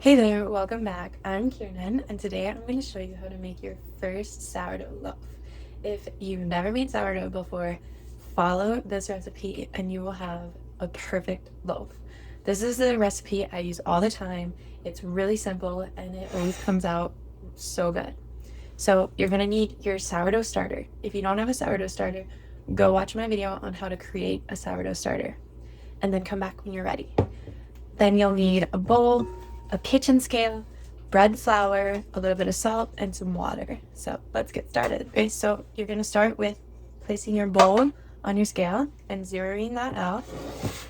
Hey there, welcome back. I'm Kieran, and today I'm going to show you how to make your first sourdough loaf. If you've never made sourdough before, follow this recipe and you will have a perfect loaf. This is the recipe I use all the time. It's really simple and it always comes out so good. So you're going to need your sourdough starter. If you don't have a sourdough starter, go watch my video on how to create a sourdough starter and then come back when you're ready. Then you'll need a bowl, a kitchen scale, bread flour, a little bit of salt, and some water. So let's get started. Okay, so you're going to start with placing your bowl on your scale and zeroing that out.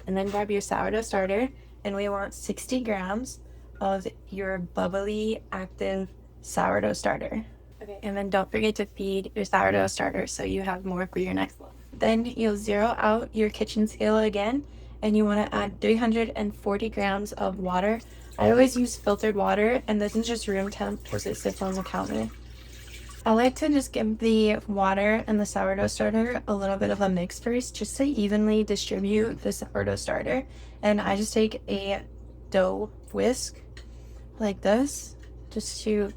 And then grab your sourdough starter, and we want 60 grams of your bubbly, active sourdough starter. Okay, and then don't forget to feed your sourdough starter so you have more for your next loaf. Then you'll zero out your kitchen scale again, and you want to add 340 grams of water. I always use filtered water, and this is just room temp because it sits on the counter. I like to just give the water and the sourdough starter a little bit of a mix first, just to evenly distribute the sourdough starter. And I just take a dough whisk like this, just to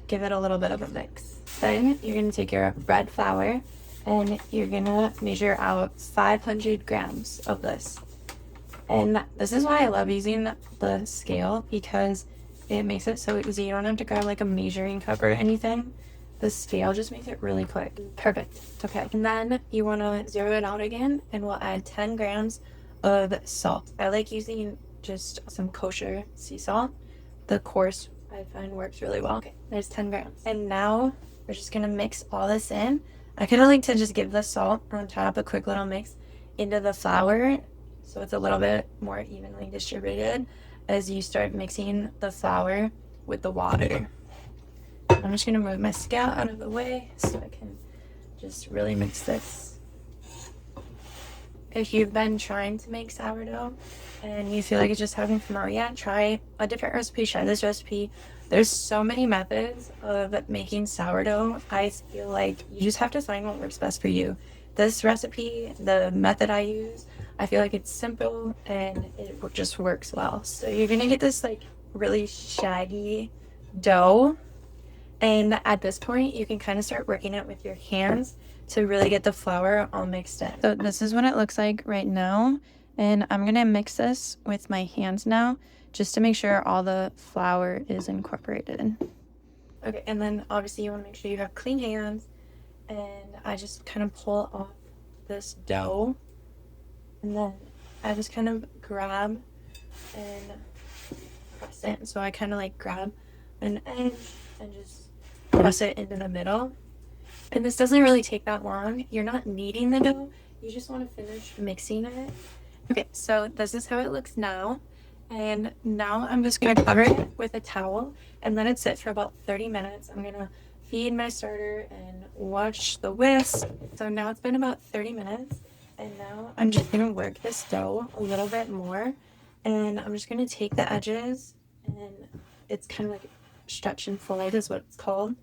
give it a little bit of a mix. Then you're going to take your bread flour and you're going to measure out 500 grams of this. And this is why I love using the scale, because it makes it so easy. You don't have to grab like a measuring cup or anything. The scale just makes it really quick. Perfect. Okay. And then you want to zero it out again, and we'll add 10 grams of salt. I like using just some kosher sea salt. The coarse I find works really well. Okay, there's 10 grams. And now we're just gonna mix all this in. I kind of like to just give the salt on top, a quick little mix into the flour so it's a little bit more evenly distributed as you start mixing the flour with the water. I'm just gonna move my scale out of the way so I can just really mix this. If you've been trying to make sourdough and you feel like it's just having come out yet, try a different recipe, try this recipe. There's so many methods of making sourdough. I feel like you just have to find what works best for you. This recipe, the method I use, I feel like it's simple and it just works well. So you're gonna get this like really shaggy dough. And at this point, you can kind of start working it with your hands to really get the flour all mixed in. So this is what it looks like right now. And I'm going to mix this with my hands now, just to make sure all the flour is incorporated. Okay, and then obviously you want to make sure you have clean hands. And I just kind of pull off this dough. And then I just kind of grab and press it. So I kind of like grab an edge and just press it into the middle. And this doesn't really take that long. You're not kneading the dough. You just want to finish mixing it. Okay, so this is how it looks now. And now I'm just going to cover it with a towel and let it sit for about 30 minutes. I'm going to feed my starter and watch the whisk. So now it's been about 30 minutes. And now I'm just going to work this dough a little bit more. And I'm just going to take the edges, and it's kind of like stretch and fold is what it's called.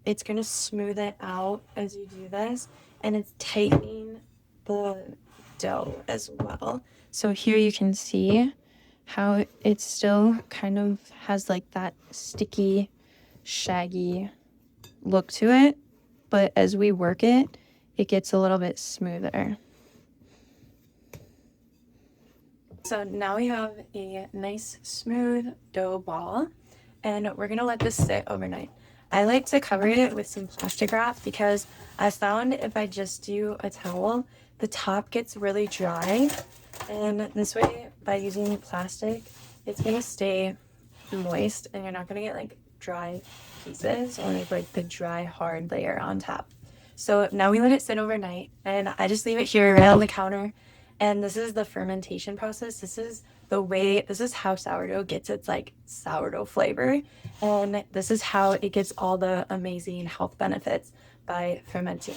It's going to smooth it out as you do this, and it's tightening the dough as well. So here you can see how it still kind of has like that sticky, shaggy look to it, but as we work it, it gets a little bit smoother. So now we have a nice smooth dough ball, and we're gonna let this sit overnight. I like to cover it with some plastic wrap because I found if I just do a towel, the top gets really dry, and this way by using plastic, it's gonna stay moist and you're not gonna get like dry pieces or like the dry hard layer on top. So now we let it sit overnight, and I just leave it here right on the counter. And this is the fermentation process. This is how sourdough gets its like sourdough flavor. And this is how it gets all the amazing health benefits by fermenting.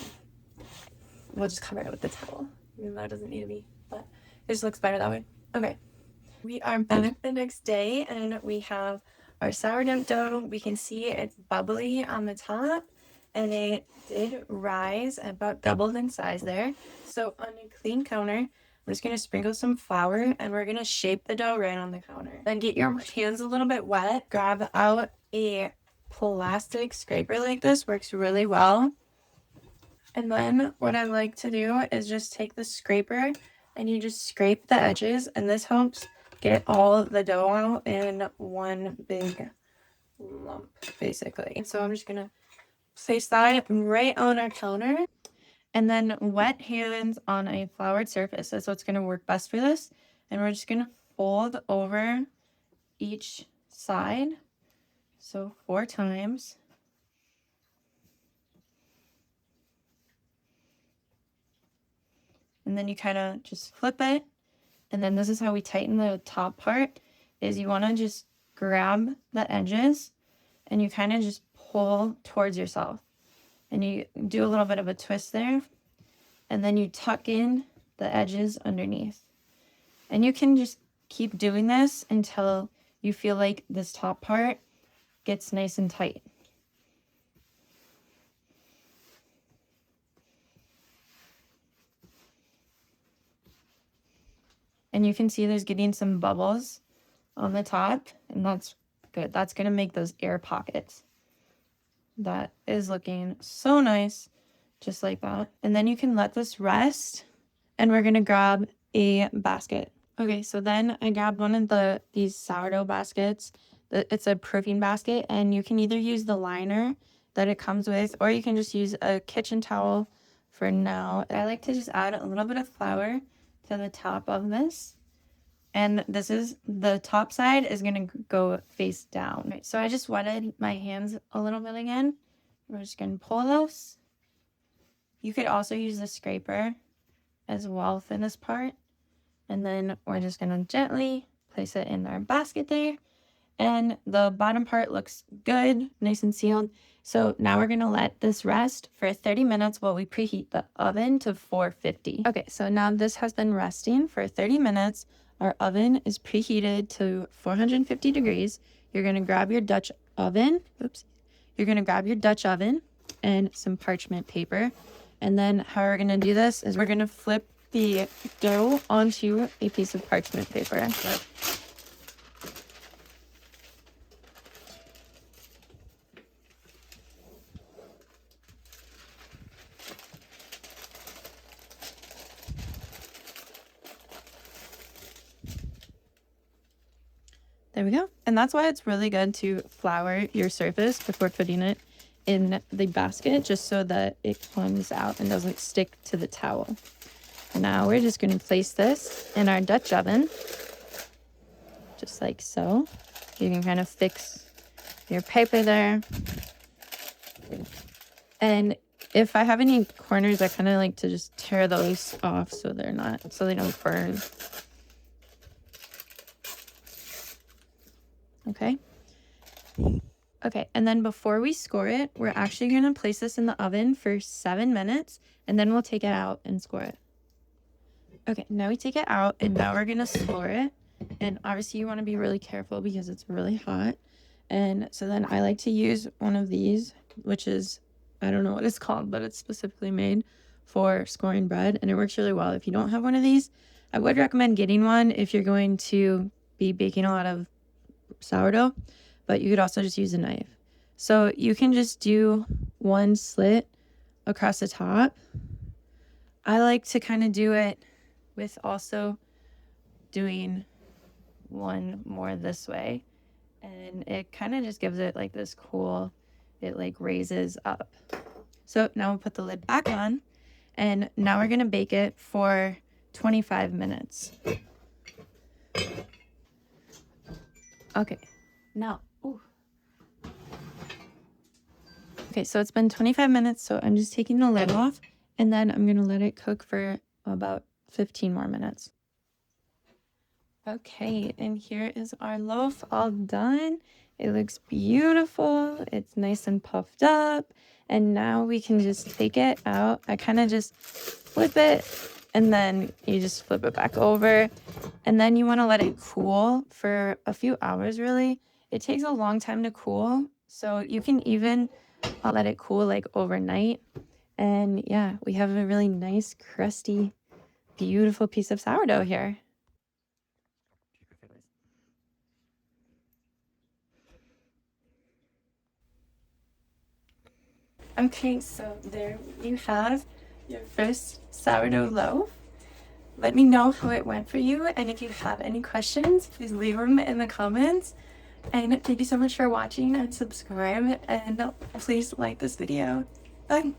We'll just cover it with the towel, even though it doesn't need to be, but it just looks better that way. Okay. We are back the next day, and we have our sourdough dough. We can see it's bubbly on the top, and it did rise about doubled in size there. So on a clean counter, we're just going to sprinkle some flour and we're going to shape the dough right on the counter. Then get your hands a little bit wet. Grab out a plastic scraper like this, works really well. And then what I like to do is just take the scraper and you just scrape the edges, and this helps get all the dough out in one big lump, basically. And so I'm just gonna place that right on our counter, and then wet hands on a floured surface. That's what's gonna work best for this. And we're just gonna fold over each side, so 4 times. And then you kind of just flip it. And then this is how we tighten the top part, is you want to just grab the edges and you kind of just pull towards yourself. And you do a little bit of a twist there. And then you tuck in the edges underneath. And you can just keep doing this until you feel like this top part gets nice and tight. And you can see there's getting some bubbles on the top, and that's good. That's going to make those air pockets. That is looking so nice, just like that. And then you can let this rest, and we're going to grab a basket. Okay, so then I grabbed one of these sourdough baskets. It's a proofing basket, and you can either use the liner that it comes with, or you can just use a kitchen towel for now. I like to just add a little bit of flour to the top of this. And this is, the top side is going to go face down. Right, so I just wetted my hands a little bit again. We're just going to pull this. You could also use the scraper as well for this part. And then we're just going to gently place it in our basket there. And the bottom part looks good, nice and sealed. So now we're going to let this rest for 30 minutes while we preheat the oven to 450. Okay, so now this has been resting for 30 minutes. Our oven is preheated to 450 degrees. You're going to grab your Dutch oven. Oops. You're going to grab your Dutch oven and some parchment paper. And then how we're going to do this is we're going to flip the dough onto a piece of parchment paper. There we go. And that's why it's really good to flour your surface before putting it in the basket, just so that it comes out and doesn't stick to the towel. Now we're just going to place this in our Dutch oven, just like so. You can kind of fix your paper there. And if I have any corners, I kind of like to just tear those off so they don't burn. Okay. Okay, and then before we score it, we're actually going to place this in the oven for 7 minutes, and then we'll take it out and score it. Okay, now we take it out, and now we're going to score it. And obviously you want to be really careful because it's really hot. And so then I like to use one of these, which is, I don't know what it's called, but it's specifically made for scoring bread, and it works really well. If you don't have one of these, I would recommend getting one if you're going to be baking a lot of sourdough, but you could also just use a knife. So you can just do one slit across the top. I like to kind of do it with also doing one more this way, and it kind of just gives it like this cool, it like raises up. So now we'll put the lid back on, and now we're gonna bake it for 25 minutes. Okay, now, ooh. Okay, so it's been 25 minutes, so I'm just taking the lid off, and then I'm gonna let it cook for about 15 more minutes. Okay, and here is our loaf all done. It looks beautiful. It's nice and puffed up. And now we can just take it out. I kind of just flip it, and then you just flip it back over. And then you want to let it cool for a few hours, really. It takes a long time to cool, so you can even let it cool like overnight. And yeah, we have a really nice crusty beautiful piece of sourdough here. Okay, so there you have your first sourdough loaf. Let me know how it went for you, and if you have any questions, please leave them in the comments. And thank you so much for watching, and subscribe, and please like this video. Bye!